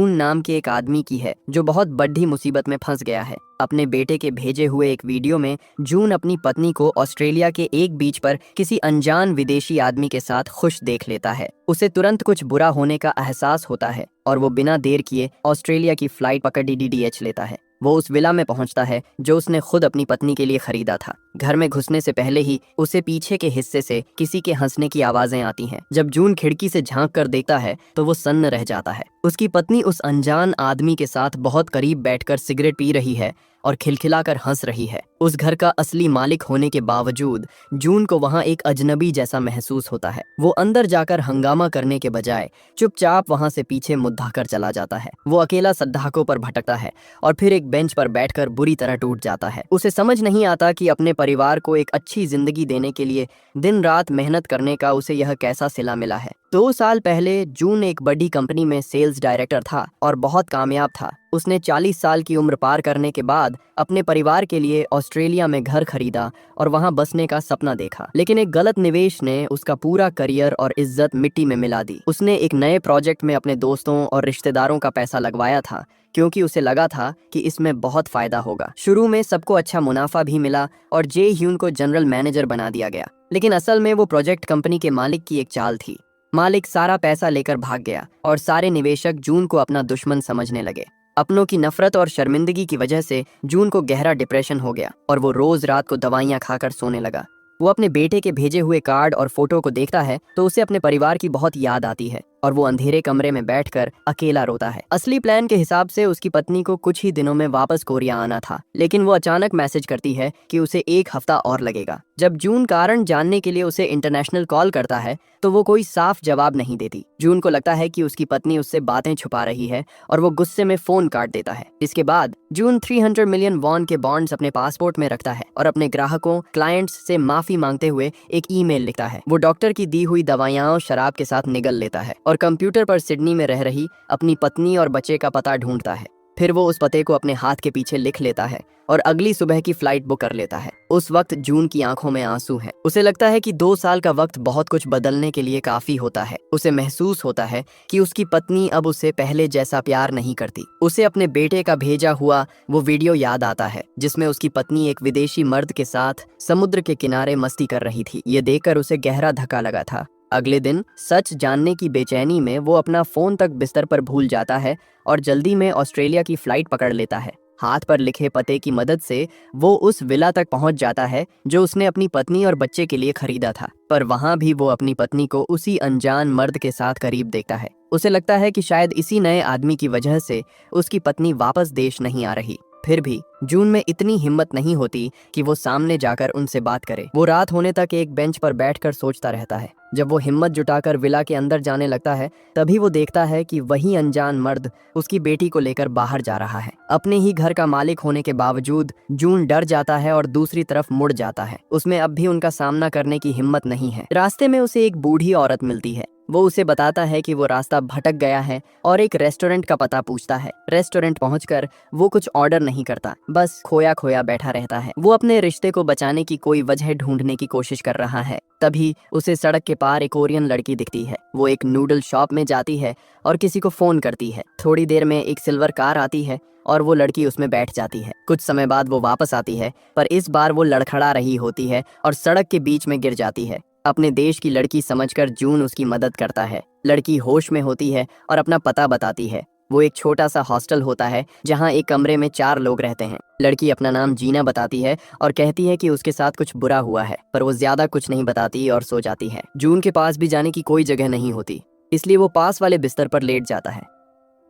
जून नाम के एक आदमी की है जो बहुत बड़ी मुसीबत में फंस गया है। अपने बेटे के भेजे हुए एक वीडियो में जून अपनी पत्नी को ऑस्ट्रेलिया के एक बीच पर किसी अनजान विदेशी आदमी के साथ खुश देख लेता है। उसे तुरंत कुछ बुरा होने का एहसास होता है और वो बिना देर किए ऑस्ट्रेलिया की फ्लाइट पकड़ DDH लेता है। वो उस विला में पहुंचता है जो उसने खुद अपनी पत्नी के लिए खरीदा था। घर में घुसने से पहले ही उसे पीछे के हिस्से से किसी के हंसने की आवाजें आती हैं। जब जून खिड़की से झांक कर देखता है तो वो सन्न रह जाता है। उसकी पत्नी उस अनजान आदमी के साथ बहुत करीब बैठकर सिगरेट पी रही है और खिलखिलाकर हंस रही है। उस घर का असली मालिक होने के बावजूद जून को वहां एक अजनबी जैसा महसूस होता है। वो अंदर जाकर हंगामा करने के बजाय चुपचाप वहां से पीछे मुद्दा कर चला जाता है। वो अकेला सद्दाकों पर भटकता है और फिर एक बेंच पर बैठकर बुरी तरह टूट जाता है। उसे समझ नहीं आता कि अपने परिवार को एक अच्छी जिंदगी देने के लिए दिन रात मेहनत करने का उसे यह कैसा सिला मिला है। 2 साल पहले जून एक बड़ी कंपनी में सेल्स डायरेक्टर था और बहुत कामयाब था। उसने 40 साल की उम्र पार करने के बाद अपने परिवार के लिए ऑस्ट्रेलिया में घर खरीदा और वहां बसने का सपना देखा। लेकिन एक गलत निवेश ने उसका पूरा करियर और इज्जत मिट्टी में मिला दी। उसने एक नए प्रोजेक्ट में अपने दोस्तों और रिश्तेदारों का पैसा लगवाया था क्योंकि उसे लगा था कि इसमें बहुत फायदा होगा। शुरू में सबको अच्छा मुनाफा भी मिला और जे ह्यून को जनरल मैनेजर बना दिया गया। लेकिन असल में वो प्रोजेक्ट कंपनी के मालिक की एक चाल थी। मालिक सारा पैसा लेकर भाग गया और सारे निवेशक जून को अपना दुश्मन समझने लगे। अपनों की नफरत और शर्मिंदगी की वजह से जून को गहरा डिप्रेशन हो गया और वो रोज रात को दवाइयां खाकर सोने लगा। वो अपने बेटे के भेजे हुए कार्ड और फोटो को देखता है तो उसे अपने परिवार की बहुत याद आती है और वो अंधेरे कमरे में बैठकर अकेला रोता है। असली प्लान के हिसाब से उसकी पत्नी को कुछ ही दिनों में वापस कोरिया आना था, लेकिन वो अचानक मैसेज करती है कि उसे 1 हफ्ता और लगेगा। जब जून कारण जानने के लिए उसे इंटरनेशनल कॉल करता है तो वो कोई साफ जवाब नहीं देती। जून को लगता है कि उसकी पत्नी उससे बातें छुपा रही है और वो गुस्से में फोन काट देता है। इसके बाद जून 300 मिलियन वॉन के बॉन्ड्स अपने पासपोर्ट में रखता है और अपने ग्राहकों क्लाइंट्स से माफी मांगते हुए एक ईमेल लिखता है। वो डॉक्टर की दी हुई दवाइयां और शराब के साथ निगल लेता है और कंप्यूटर पर सिडनी में रह रही अपनी पत्नी और बच्चे का पता ढूंढता है। फिर वो उस पते को अपने हाथ के पीछे लिख लेता है और अगली सुबह की फ्लाइट बुक कर लेता है। उस वक्त जून की आंखों में आंसू हैं। उसे लगता है कि 2 साल का वक्त बहुत कुछ बदलने के लिए काफी होता है। उसे महसूस होता है कि उसकी पत्नी अब उसे पहले जैसा प्यार नहीं करती। उसे अपने बेटे का भेजा हुआ वो वीडियो याद आता है जिसमें उसकी पत्नी एक विदेशी मर्द के साथ समुद्र के किनारे मस्ती कर रही थी। ये देखकर उसे गहरा धक्का लगा था। अगले दिन सच जानने की बेचैनी में वो अपना फोन तक बिस्तर पर भूल जाता है और जल्दी में ऑस्ट्रेलिया की फ्लाइट पकड़ लेता है। हाथ पर लिखे पते की मदद से वो उस विला तक पहुंच जाता है जो उसने अपनी पत्नी और बच्चे के लिए खरीदा था। पर वहां भी वो अपनी पत्नी को उसी अनजान मर्द के साथ करीब देखता है। उसे लगता है कि शायद इसी नए आदमी की वजह से उसकी पत्नी वापस देश नहीं आ रही। फिर भी जून में इतनी हिम्मत नहीं होती कि वो सामने जाकर उनसे बात करे। वो रात होने तक एक बेंच पर बैठकर सोचता रहता है। जब वो हिम्मत जुटाकर विला के अंदर जाने लगता है तभी वो देखता है कि वही अनजान मर्द उसकी बेटी को लेकर बाहर जा रहा है। अपने ही घर का मालिक होने के बावजूद जून डर जाता है और दूसरी तरफ मुड़ जाता है। उसमें अब भी उनका सामना करने की हिम्मत नहीं है। रास्ते में उसे एक बूढ़ी औरत मिलती है। वो उसे बताता है कि वो रास्ता भटक गया है और एक रेस्टोरेंट का पता पूछता है। रेस्टोरेंट पहुंचकर वो कुछ ऑर्डर नहीं करता, बस खोया खोया बैठा रहता है। वो अपने रिश्ते को बचाने की कोई वजह ढूंढने की कोशिश कर रहा है। तभी उसे सड़क के पार एक कोरियन लड़की दिखती है। वो एक नूडल शॉप में जाती है और किसी को फोन करती है। थोड़ी देर में एक सिल्वर कार आती है और वो लड़की उसमें बैठ जाती है। कुछ समय बाद वो वापस आती है, पर इस बार वो लड़खड़ा रही होती है और सड़क के बीच में गिर जाती है। अपने देश की लड़की समझकर जून उसकी मदद करता है। लड़की होश में होती है और अपना पता बताती है। वो एक छोटा सा हॉस्टल होता है जहां एक कमरे में 4 लोग रहते हैं। लड़की अपना नाम जीना बताती है और कहती है कि उसके साथ कुछ बुरा हुआ है, पर वो ज्यादा कुछ नहीं बताती और सो जाती है। जून के पास भी जाने की कोई जगह नहीं होती, इसलिए वो पास वाले बिस्तर पर लेट जाता है।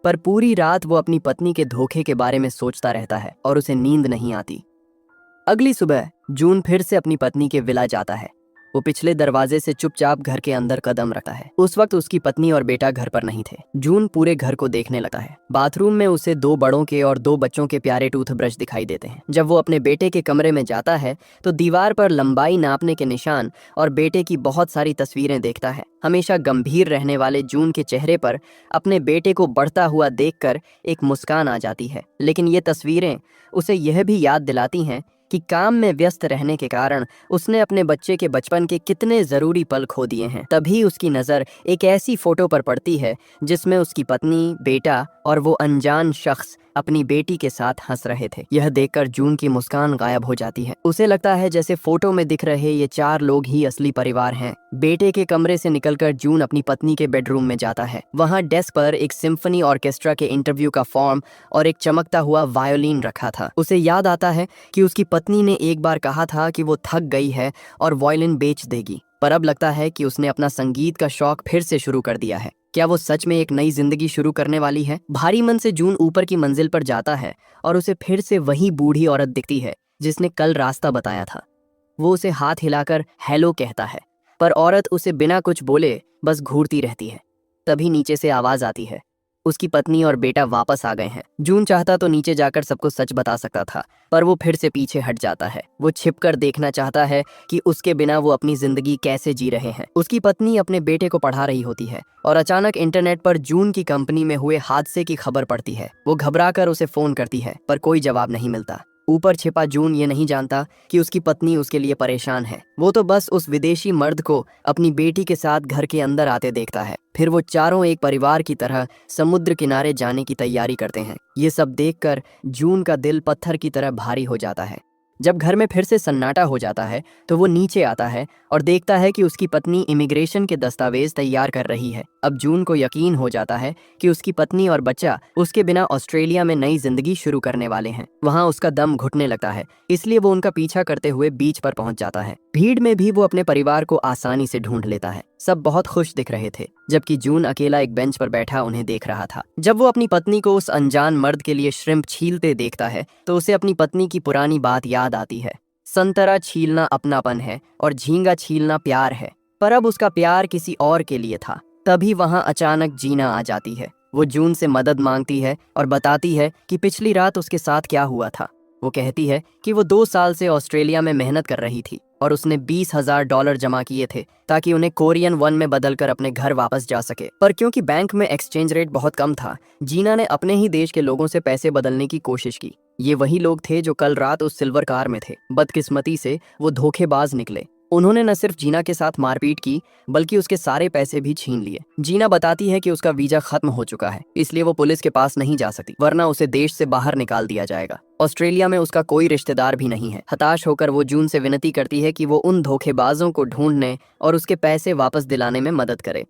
पर पूरी रात वो अपनी पत्नी के धोखे के बारे में सोचता रहता है और उसे नींद नहीं आती। अगली सुबह जून फिर से अपनी पत्नी के विला जाता है। वो पिछले दरवाजे से चुपचाप घर के अंदर कदम रखता है। उस वक्त उसकी पत्नी और बेटा घर पर नहीं थे। जून पूरे घर को देखने लगता है। बाथरूम में उसे 2 बड़ों के और 2 बच्चों के प्यारे टूथब्रश दिखाई देते हैं। जब वो अपने बेटे के कमरे में जाता है तो दीवार पर लंबाई नापने के निशान और बेटे की बहुत सारी तस्वीरें देखता है। हमेशा गंभीर रहने वाले जून के चेहरे पर अपने बेटे को बढ़ता हुआ देखकर एक मुस्कान आ जाती है। लेकिन ये तस्वीरें उसे यह भी याद दिलाती हैं कि काम में व्यस्त रहने के कारण उसने अपने बच्चे के बचपन के कितने जरूरी पल खो दिए हैं। तभी उसकी नजर एक ऐसी फोटो पर पड़ती है जिसमें उसकी पत्नी, बेटा और वो अनजान शख्स अपनी बेटी के साथ हंस रहे थे। यह देखकर जून की मुस्कान गायब हो जाती है। उसे लगता है जैसे फोटो में दिख रहे ये 4 लोग ही असली परिवार हैं। बेटे के कमरे से निकलकर जून अपनी पत्नी के बेडरूम में जाता है। वहाँ डेस्क पर एक सिम्फनी ऑर्केस्ट्रा के इंटरव्यू का फॉर्म और एक चमकता हुआ वायोलिन रखा था। उसे याद आता है कि उसकी पत्नी ने एक बार कहा था कि वो थक गई है और वायोलिन बेच देगी, पर अब लगता है कि उसने अपना संगीत का शौक फिर से शुरू कर दिया है। क्या वो सच में एक नई जिंदगी शुरू करने वाली है? भारी मन से जून ऊपर की मंजिल पर जाता है और उसे फिर से वही बूढ़ी औरत दिखती है जिसने कल रास्ता बताया था। वो उसे हाथ हिलाकर हेलो कहता है, पर औरत उसे बिना कुछ बोले बस घूरती रहती है। तभी नीचे से आवाज आती है, उसकी पत्नी और बेटा वापस आ गए हैं। जून चाहता तो नीचे जाकर सबको सच बता सकता था, पर वो फिर से पीछे हट जाता है। वो छिपकर देखना चाहता है कि उसके बिना वो अपनी जिंदगी कैसे जी रहे हैं। उसकी पत्नी अपने बेटे को पढ़ा रही होती है और अचानक इंटरनेट पर जून की कंपनी में हुए हादसे की खबर पड़ती है। वो घबराकर उसे फोन करती है, पर कोई जवाब नहीं मिलता। ऊपर छिपा जून ये नहीं जानता कि उसकी पत्नी उसके लिए परेशान है। वो तो बस उस विदेशी मर्द को अपनी बेटी के साथ घर के अंदर आते देखता है। फिर वो चारों एक परिवार की तरह समुद्र किनारे जाने की तैयारी करते हैं। ये सब देखकर जून का दिल पत्थर की तरह भारी हो जाता है। जब घर में फिर से सन्नाटा हो जाता है तो वो नीचे आता है और देखता है कि उसकी पत्नी इमिग्रेशन के दस्तावेज तैयार कर रही है। अब जून को यकीन हो जाता है कि उसकी पत्नी और बच्चा उसके बिना ऑस्ट्रेलिया में नई जिंदगी शुरू करने वाले हैं। वहाँ उसका दम घुटने लगता है, इसलिए वो उनका पीछा करते हुए बीच पर पहुंच जाता है। भीड़ में भी वो अपने परिवार को आसानी से ढूंढ लेता है। सब बहुत खुश दिख रहे थे, जबकि जून अकेला एक बेंच पर बैठा उन्हें देख रहा था। जब वो अपनी पत्नी को उस अनजान मर्द के लिए श्रिम्प छीलते देखता है तो उसे अपनी पत्नी की पुरानी बात याद आती है। संतरा छीलना अपनापन है और झींगा छीलना प्यार है, पर अब उसका प्यार किसी और के लिए था। तभी वहां अचानक जीना आ जाती है। वो जून से मदद मांगती है और बताती है कि पिछली रात उसके साथ क्या हुआ था। वो कहती है कि वो 2 साल से ऑस्ट्रेलिया में मेहनत कर रही थी और उसने $20,000 जमा किए थे ताकि उन्हें कोरियन वन में बदलकर अपने घर वापस जा सके। पर क्योंकि बैंक में एक्सचेंज रेट बहुत कम था, जीना ने अपने ही देश के लोगों से पैसे बदलने की कोशिश की। ये वही लोग थे जो कल रात उस सिल्वर कार में थे। बदकिस्मती से वो धोखेबाज निकले। उन्होंने न सिर्फ जीना के साथ मारपीट की, बल्कि उसके सारे पैसे भी छीन लिए। जीना बताती है कि उसका वीजा खत्म हो चुका है, इसलिए वो पुलिस के पास नहीं जा सकती, वरना उसे देश से बाहर निकाल दिया जाएगा। ऑस्ट्रेलिया में उसका कोई रिश्तेदार भी नहीं है। हताश होकर वो जून से विनती करती है कि वो उन धोखेबाजों को ढूंढने और उसके पैसे वापस दिलाने में मदद करे।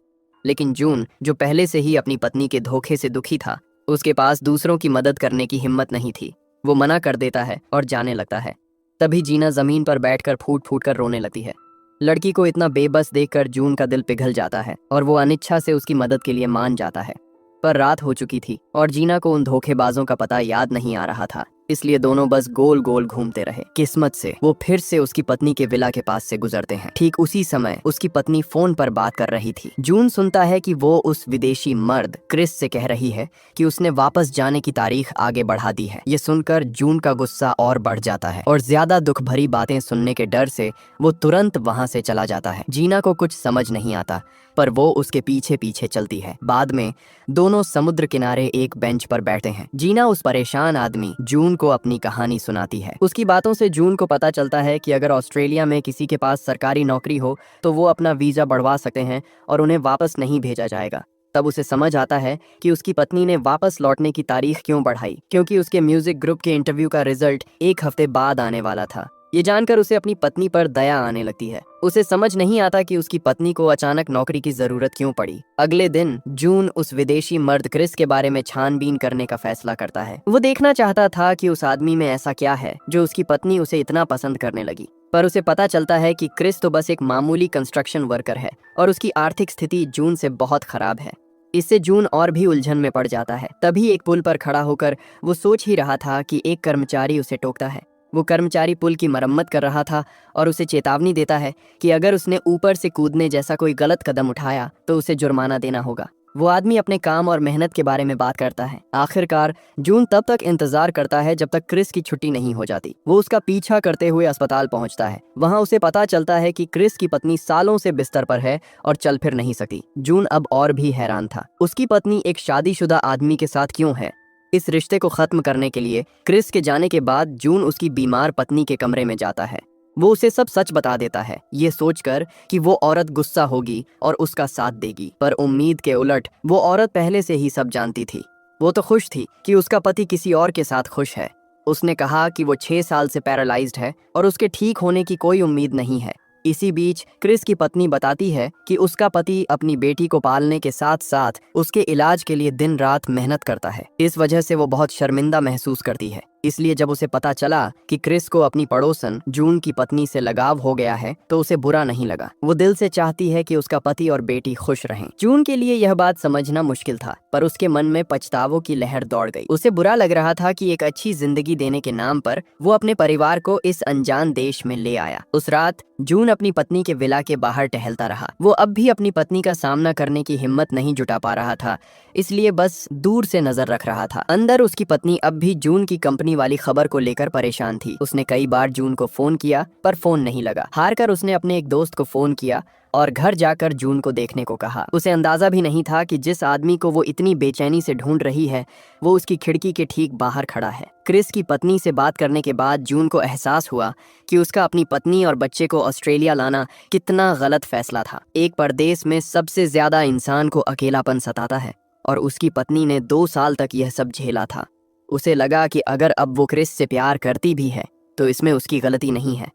लेकिन जून, जो पहले से ही अपनी पत्नी के धोखे से दुखी था, उसके पास दूसरों की मदद करने की हिम्मत नहीं थी। वो मना कर देता है और जाने लगता है। तभी जीना जमीन पर बैठकर फूट फूट कर रोने लगती है। लड़की को इतना बेबस देखकर जून का दिल पिघल जाता है और वो अनिच्छा से उसकी मदद के लिए मान जाता है। पर रात हो चुकी थी और जीना को उन धोखेबाजों का पता याद नहीं आ रहा था, इसलिए दोनों बस गोल गोल घूमते रहे। किस्मत से वो फिर से उसकी पत्नी के विला के पास से गुजरते हैं। ठीक उसी समय उसकी पत्नी फोन पर बात कर रही थी। जून सुनता है कि वो उस विदेशी मर्द क्रिस से कह रही है कि उसने वापस जाने की तारीख आगे बढ़ा दी है। ये सुनकर जून का गुस्सा और बढ़ जाता है और ज्यादा दुख भरी बातें सुनने के डर से वो तुरंत वहां से चला जाता है। जीना को कुछ समझ नहीं आता, पर वो उसके पीछे पीछे चलती है। बाद में दोनों समुद्र किनारे एक बेंच पर बैठते हैं। जीना उस परेशान आदमी जून को अपनी कहानी सुनाती है। उसकी बातों से जून को पता चलता है कि अगर ऑस्ट्रेलिया में किसी के पास सरकारी नौकरी हो तो वो अपना वीजा बढ़वा सकते हैं और उन्हें वापस नहीं भेजा जाएगा। तब उसे समझ आता है कि उसकी पत्नी ने वापस लौटने की तारीख क्यों बढ़ाई, क्योंकि उसके म्यूजिक ग्रुप के इंटरव्यू का रिजल्ट 1 हफ्ते बाद आने वाला था। ये जानकर उसे अपनी पत्नी पर दया आने लगती है। उसे समझ नहीं आता कि उसकी पत्नी को अचानक नौकरी की जरूरत क्यों पड़ी। अगले दिन जून उस विदेशी मर्द क्रिस के बारे में छानबीन करने का फैसला करता है। वो देखना चाहता था कि उस आदमी में ऐसा क्या है जो उसकी पत्नी उसे इतना पसंद करने लगी। पर उसे पता चलता है कि क्रिस तो बस एक मामूली कंस्ट्रक्शन वर्कर है और उसकी आर्थिक स्थिति जून से बहुत खराब है। इससे जून और भी उलझन में पड़ जाता है। तभी एक पुल पर खड़ा होकर वो सोच ही रहा था कि एक कर्मचारी उसे टोकता है। वो कर्मचारी पुल की मरम्मत कर रहा था और उसे चेतावनी देता है कि अगर उसने ऊपर से कूदने जैसा कोई गलत कदम उठाया तो उसे जुर्माना देना होगा। वो आदमी अपने काम और मेहनत के बारे में बात करता है। आखिरकार जून तब तक इंतजार करता है जब तक क्रिस की छुट्टी नहीं हो जाती। वो उसका पीछा करते हुए अस्पताल पहुंचता है। वहां उसे पता चलता है कि क्रिस की पत्नी सालों से बिस्तर पर है और चल फिर नहीं सकती। जून अब और भी हैरान था। उसकी पत्नी एक शादीशुदा आदमी के साथ क्यों है? इस रिश्ते को खत्म करने के लिए क्रिस के जाने के बाद जून उसकी बीमार पत्नी के कमरे में जाता है। वो उसे सब सच बता देता है, ये सोचकर कि वो औरत गुस्सा होगी और उसका साथ देगी। पर उम्मीद के उलट वो औरत पहले से ही सब जानती थी। वो तो खुश थी कि उसका पति किसी और के साथ खुश है। उसने कहा कि वो 6 साल से पैरालाइज्ड है और उसके ठीक होने की कोई उम्मीद नहीं है। इसी बीच क्रिस की पत्नी बताती है कि उसका पति अपनी बेटी को पालने के साथ साथ उसके इलाज के लिए दिन रात मेहनत करता है। इस वजह से वो बहुत शर्मिंदा महसूस करती है। इसलिए जब उसे पता चला कि क्रिस को अपनी पड़ोसन जून की पत्नी से लगाव हो गया है तो उसे बुरा नहीं लगा। वो दिल से चाहती है कि उसका पति और बेटी खुश रहें। जून के लिए यह बात समझना मुश्किल था, पर उसके मन में पछतावों की लहर दौड़ गई। उसे बुरा लग रहा था कि एक अच्छी जिंदगी देने के नाम पर वो अपने परिवार को इस अनजान देश में ले आया। उस रात जून अपनी पत्नी के विला के बाहर टहलता रहा। वो अब भी अपनी पत्नी का सामना करने की हिम्मत नहीं जुटा पा रहा था, इसलिए बस दूर से नजर रख रहा था। अंदर उसकी पत्नी अब भी जून की कंपनी वाली खबर को लेकर परेशान थी। उसने कई बार जून को फोन किया पर फोन नहीं लगा। हार कर उसने अपने एक दोस्त को फोन किया और घर जाकर जून को देखने को कहा। उसे अंदाजा भी नहीं था कि जिस आदमी को वो इतनी बेचैनी से ढूंढ रही है वो उसकी खिड़की के ठीक बाहर खड़ा है। क्रिस की पत्नी से बात करने के बाद जून को एहसास हुआ कि उसका अपनी पत्नी और बच्चे को ऑस्ट्रेलिया लाना कितना गलत फैसला था। एक परदेश में सबसे ज्यादा इंसान को अकेलापन सताता है और उसकी पत्नी ने 2 साल तक यह सब झेला था। उसे लगा कि अगर अब वो क्रिस से प्यार करती भी है तो इसमें उसकी गलती नहीं है।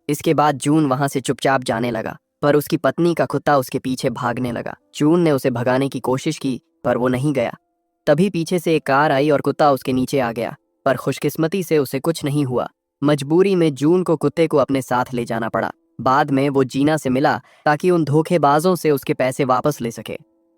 इसके बाद जून वहां से चुपचाप जाने लगा, पर उसकी पत्नी का कुत्ता उसके पीछे भागने लगा। जून ने उसे भगाने की कोशिश की पर वो नहीं गया। तभी पीछे से एक कार आई और कुत्ता उसके नीचे आ गया, पर खुशकिस्मती से उसे कुछ नहीं हुआ। मजबूरी में जून को कुत्ते को अपने साथ ले जाना पड़ा। बाद में वो जीना से मिला ताकि उन धोखेबाजों से उसके पैसे वापस ले सके।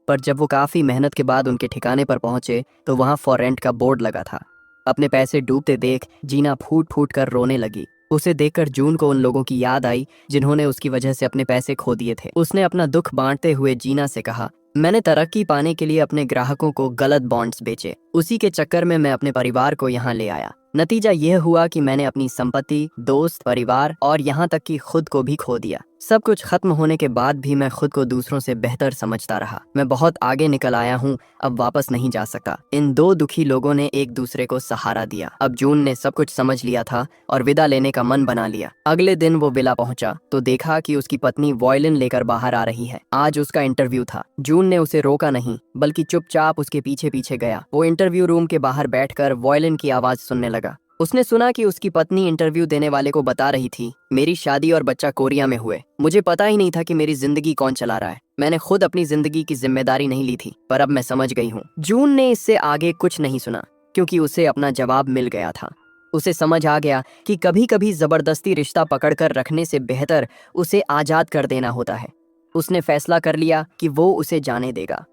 पर जब वो काफी मेहनत के बाद उनके ठिकाने पर पहुंचे तो वहां फॉर रेंट का बोर्ड लगा था। अपने पैसे डूबते देख जीना फूट फूट कर रोने लगी। उसे देखकर जून को उन लोगों की याद आई जिन्होंने उसकी वजह से अपने पैसे खो दिए थे। उसने अपना दुख बांटते हुए जीना से कहा, मैंने तरक्की पाने के लिए अपने ग्राहकों को गलत बॉन्ड्स बेचे, उसी के चक्कर में मैं अपने परिवार को यहाँ ले आया। नतीजा यह हुआ कि मैंने अपनी संपत्ति, दोस्त, परिवार और यहाँ तक कि खुद को भी खो दिया। सब कुछ खत्म होने के बाद भी मैं खुद को दूसरों से बेहतर समझता रहा। मैं बहुत आगे निकल आया हूँ, अब वापस नहीं जा सकता। इन 2 दुखी लोगों ने एक दूसरे को सहारा दिया। अब जून ने सब कुछ समझ लिया था और विदा लेने का मन बना लिया। अगले दिन वो विला पहुंचा तो देखा कि उसकी पत्नी वॉयलिन लेकर बाहर आ रही है। आज उसका इंटरव्यू था। जून ने उसे रोका नहीं बल्कि चुपचाप उसके पीछे पीछे गया। वो इंटरव्यू रूम के बाहर बैठकर वॉयलिन की आवाज सुनने लगा। उसने सुना कि उसकी पत्नी इंटरव्यू देने वाले को बता रही थी, मेरी शादी और बच्चा कोरिया में हुए। मुझे पता ही नहीं था कि मेरी जिंदगी कौन चला रहा है। मैंने खुद अपनी जिंदगी की जिम्मेदारी नहीं ली थी, पर अब मैं समझ गई हूँ। जून ने इससे आगे कुछ नहीं सुना क्योंकि उसे अपना जवाब मिल गया था। उसे समझ आ गया कि कभी कभी जबरदस्ती रिश्ता पकड़कर रखने से बेहतर उसे आजाद कर देना होता है। उसने फैसला कर लिया कि वो उसे जाने देगा।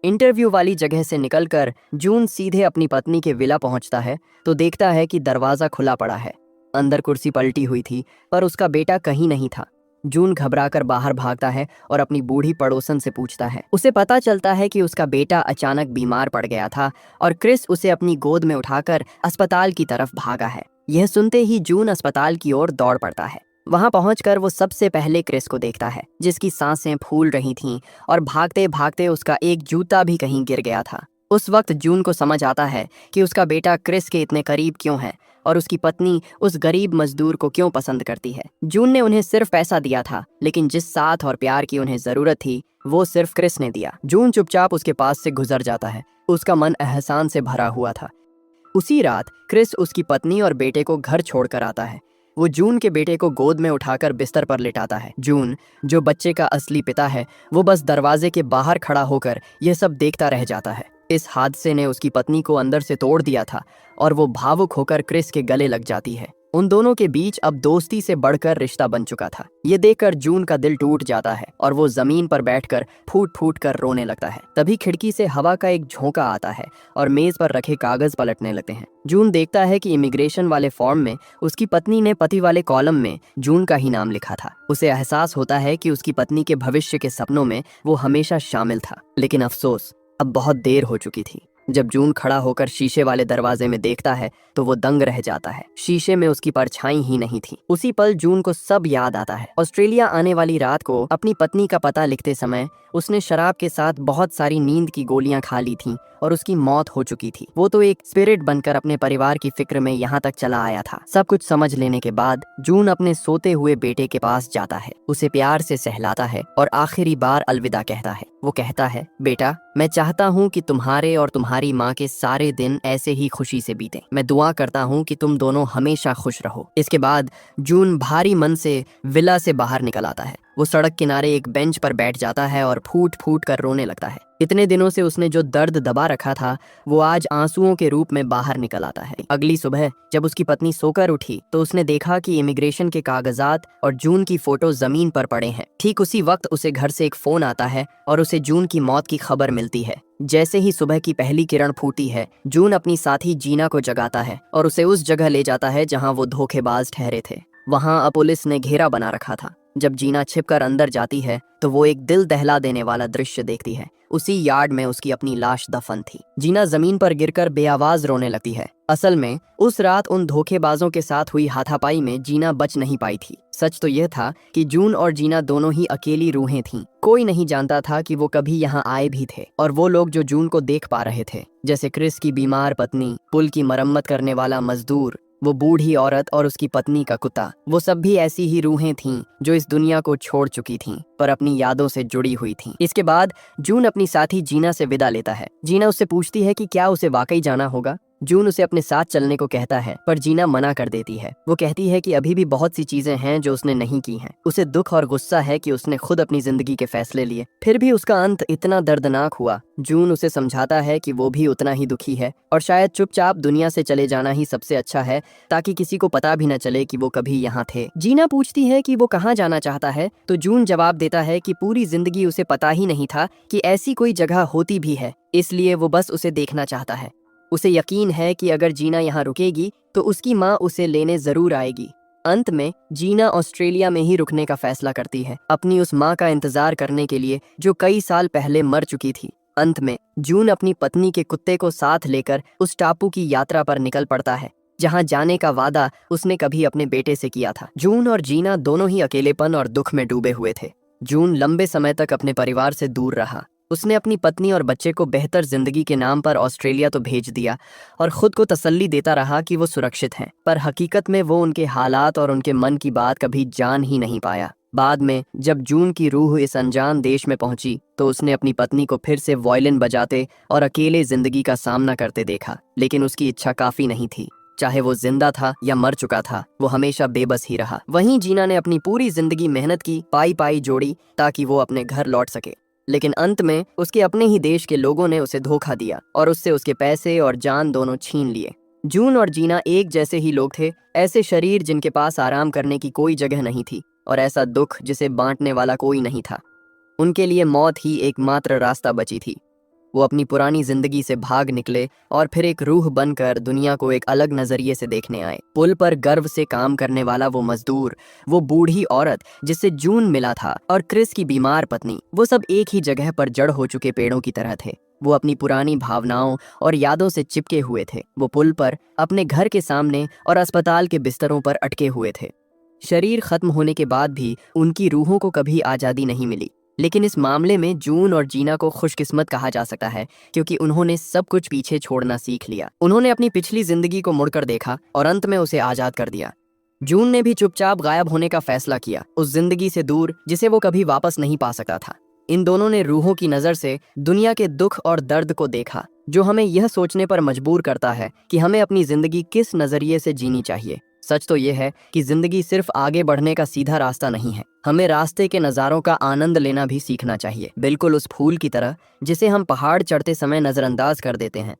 इंटरव्यू वाली जगह से निकलकर जून सीधे अपनी पत्नी के विला पहुंचता है तो देखता है कि दरवाजा खुला पड़ा है। अंदर कुर्सी पलटी हुई थी पर उसका बेटा कहीं नहीं था। जून घबराकर बाहर भागता है और अपनी बूढ़ी पड़ोसन से पूछता है। उसे पता चलता है कि उसका बेटा अचानक बीमार पड़ गया था और क्रिस उसे अपनी गोद में उठाकर अस्पताल की तरफ भागा है। यह सुनते ही जून अस्पताल की ओर दौड़ पड़ता है। वहां पहुंचकर वो सबसे पहले क्रिस को देखता है, जिसकी सांसें फूल रही थीं और भागते भागते उसका एक जूता भी कहीं गिर गया था। उस वक्त जून को समझ आता है कि उसका बेटा क्रिस के इतने करीब क्यों है और उसकी पत्नी उस गरीब मजदूर को क्यों पसंद करती है। जून ने उन्हें सिर्फ पैसा दिया था, लेकिन जिस साथ और प्यार की उन्हें जरूरत थी वो सिर्फ क्रिस ने दिया। जून चुपचाप उसके पास से गुजर जाता है। उसका मन एहसान से भरा हुआ था। उसी रात क्रिस उसकी पत्नी और बेटे को घर छोड़कर आता है। वो जून के बेटे को गोद में उठाकर बिस्तर पर लिटाता है। जून, जो बच्चे का असली पिता है, वो बस दरवाजे के बाहर खड़ा होकर यह सब देखता रह जाता है। इस हादसे ने उसकी पत्नी को अंदर से तोड़ दिया था और वो भावुक होकर क्रिस के गले लग जाती है। उन दोनों के बीच अब दोस्ती से बढ़कर रिश्ता बन चुका था। ये देखकर जून का दिल टूट जाता है और वो जमीन पर बैठकर फूट फूट कर रोने लगता है। तभी खिड़की से हवा का एक झोंका आता है और मेज पर रखे कागज पलटने लगते हैं। जून देखता है कि इमिग्रेशन वाले फॉर्म में उसकी पत्नी ने पति वाले कॉलम में जून का ही नाम लिखा था। उसे एहसास होता है कि उसकी पत्नी के भविष्य के सपनों में वो हमेशा शामिल था। लेकिन अफसोस, अब बहुत देर हो चुकी थी। जब जून खड़ा होकर शीशे वाले दरवाजे में देखता है तो वो दंग रह जाता है। शीशे में उसकी परछाई ही नहीं थी। उसी पल जून को सब याद आता है। ऑस्ट्रेलिया आने वाली रात को अपनी पत्नी का पता लिखते समय उसने शराब के साथ बहुत सारी नींद की गोलियां खा ली थीं और उसकी मौत हो चुकी थी। वो तो एक स्पिरिट बनकर अपने परिवार की फिक्र में यहाँ तक चला आया था। सब कुछ समझ लेने के बाद जून अपने सोते हुए बेटे के पास जाता है, उसे प्यार से सहलाता है और आखिरी बार अलविदा कहता है। वो कहता है, बेटा, मैं चाहता हूँ कि तुम्हारे और तुम्हारी माँ के सारे दिन ऐसे ही खुशी से बीतें। मैं दुआ करता हूँ कि तुम दोनों हमेशा खुश रहो। इसके बाद जून भारी मन से विला से बाहर निकल आता है। वो सड़क किनारे एक बेंच पर बैठ जाता है और फूट फूट कर रोने लगता है। इतने दिनों से उसने जो दर्द दबा रखा था वो आज आंसुओं के रूप में बाहर निकल आता है। अगली सुबह जब उसकी पत्नी सोकर उठी तो उसने देखा कि इमिग्रेशन के कागजात और जून की फोटो जमीन पर पड़े हैं। ठीक उसी वक्त उसे घर से एक फोन आता है और उसे जून की मौत की खबर मिलती है। जैसे ही सुबह की पहली किरण फूटी है, जून अपनी साथी जीना को जगाता है और उसे उस जगह ले जाता है जहां वो धोखेबाज ठहरे थे। वहां पुलिस ने घेरा बना रखा था। जब जीना छिपकर अंदर जाती है तो वो एक दिल दहला देने वाला दृश्य देखती है। उसी यार्ड में उसकी अपनी लाश दफन थी। जीना जमीन पर गिरकर बेआवाज रोने लगती है। असल में उस रात उन धोखेबाजों के साथ हुई हाथापाई में जीना बच नहीं पाई थी। सच तो यह था कि जून और जीना दोनों ही अकेली रूहें थीं। कोई नहीं जानता था कि वो कभी यहाँ आए भी थे। और वो लोग जो जून को देख पा रहे थे, जैसे क्रिस की बीमार पत्नी, पुल की मरम्मत करने वाला मजदूर, वो बूढ़ी औरत और उसकी पत्नी का कुत्ता, वो सब भी ऐसी ही रूहें थीं जो इस दुनिया को छोड़ चुकी थीं पर अपनी यादों से जुड़ी हुई थीं। इसके बाद जून अपनी साथी जीना से विदा लेता है। जीना उससे पूछती है कि क्या उसे वाकई जाना होगा। जून उसे अपने साथ चलने को कहता है पर जीना मना कर देती है। वो कहती है कि अभी भी बहुत सी चीजें हैं जो उसने नहीं की हैं। उसे दुख और गुस्सा है कि उसने खुद अपनी जिंदगी के फैसले लिए, फिर भी उसका अंत इतना दर्दनाक हुआ। जून उसे समझाता है कि वो भी उतना ही दुखी है और शायद चुपचाप दुनिया से चले जाना ही सबसे अच्छा है, ताकि किसी को पता भी न चले कि वो कभी यहाँ थे। जीना पूछती है कि वो कहाँ जाना चाहता है तो जून जवाब देता है कि पूरी जिंदगी उसे पता ही नहीं था कि ऐसी कोई जगह होती भी है, इसलिए वो बस उसे देखना चाहता है। उसे यकीन है कि अगर जीना यहाँ रुकेगी तो उसकी माँ उसे लेने जरूर आएगी। अंत में जीना ऑस्ट्रेलिया में ही रुकने का फैसला करती है, अपनी उस माँ का इंतजार करने के लिए जो कई साल पहले मर चुकी थी। अंत में जून अपनी पत्नी के कुत्ते को साथ लेकर उस टापू की यात्रा पर निकल पड़ता है जहाँ जाने का वादा उसने कभी अपने बेटे से किया था। जून और जीना दोनों ही अकेलेपन और दुख में डूबे हुए थे। जून लंबे समय तक अपने परिवार से दूर रहा। उसने अपनी पत्नी और बच्चे को बेहतर जिंदगी के नाम पर ऑस्ट्रेलिया तो भेज दिया और खुद को तसल्ली देता रहा कि वो सुरक्षित हैं, पर हकीकत में वो उनके हालात और उनके मन की बात कभी जान ही नहीं पाया। बाद में जब जून की रूह इस अनजान देश में पहुंची तो उसने अपनी पत्नी को फिर से वायलिन बजाते और अकेले जिंदगी का सामना करते देखा, लेकिन उसकी इच्छा काफी नहीं थी। चाहे वो जिंदा था या मर चुका था, वो हमेशा बेबस ही रहा। वहीं जीना ने अपनी पूरी जिंदगी मेहनत की, पाई पाई जोड़ी ताकि वो अपने घर लौट सके, लेकिन अंत में उसके अपने ही देश के लोगों ने उसे धोखा दिया और उससे उसके पैसे और जान दोनों छीन लिए। जून और जीना एक जैसे ही लोग थे, ऐसे शरीर जिनके पास आराम करने की कोई जगह नहीं थी और ऐसा दुख जिसे बांटने वाला कोई नहीं था। उनके लिए मौत ही एकमात्र रास्ता बची थी। वो अपनी पुरानी जिंदगी से भाग निकले और फिर एक रूह बनकर दुनिया को एक अलग नजरिए से देखने आए। पुल पर गर्व से काम करने वाला वो मजदूर, वो बूढ़ी औरत जिससे जून मिला था और क्रिस की बीमार पत्नी, वो सब एक ही जगह पर जड़ हो चुके पेड़ों की तरह थे। वो अपनी पुरानी भावनाओं और यादों से चिपके हुए थे। वो पुल पर, अपने घर के सामने और अस्पताल के बिस्तरों पर अटके हुए थे। शरीर खत्म होने के बाद भी उनकी रूहों को कभी आज़ादी नहीं मिली। लेकिन इस मामले में जून और जीना को खुशकिस्मत कहा जा सकता है, क्योंकि उन्होंने सब कुछ पीछे छोड़ना सीख लिया। उन्होंने अपनी पिछली जिंदगी को मुड़कर देखा और अंत में उसे आज़ाद कर दिया। जून ने भी चुपचाप गायब होने का फैसला किया, उस जिंदगी से दूर जिसे वो कभी वापस नहीं पा सकता था। इन दोनों ने रूहों की नज़र से दुनिया के दुख और दर्द को देखा, जो हमें यह सोचने पर मजबूर करता है कि हमें अपनी जिंदगी किस नजरिए से जीनी चाहिए। सच तो यह है कि जिंदगी सिर्फ आगे बढ़ने का सीधा रास्ता नहीं है, हमें रास्ते के नज़ारों का आनंद लेना भी सीखना चाहिए, बिल्कुल उस फूल की तरह जिसे हम पहाड़ चढ़ते समय नजरअंदाज कर देते हैं।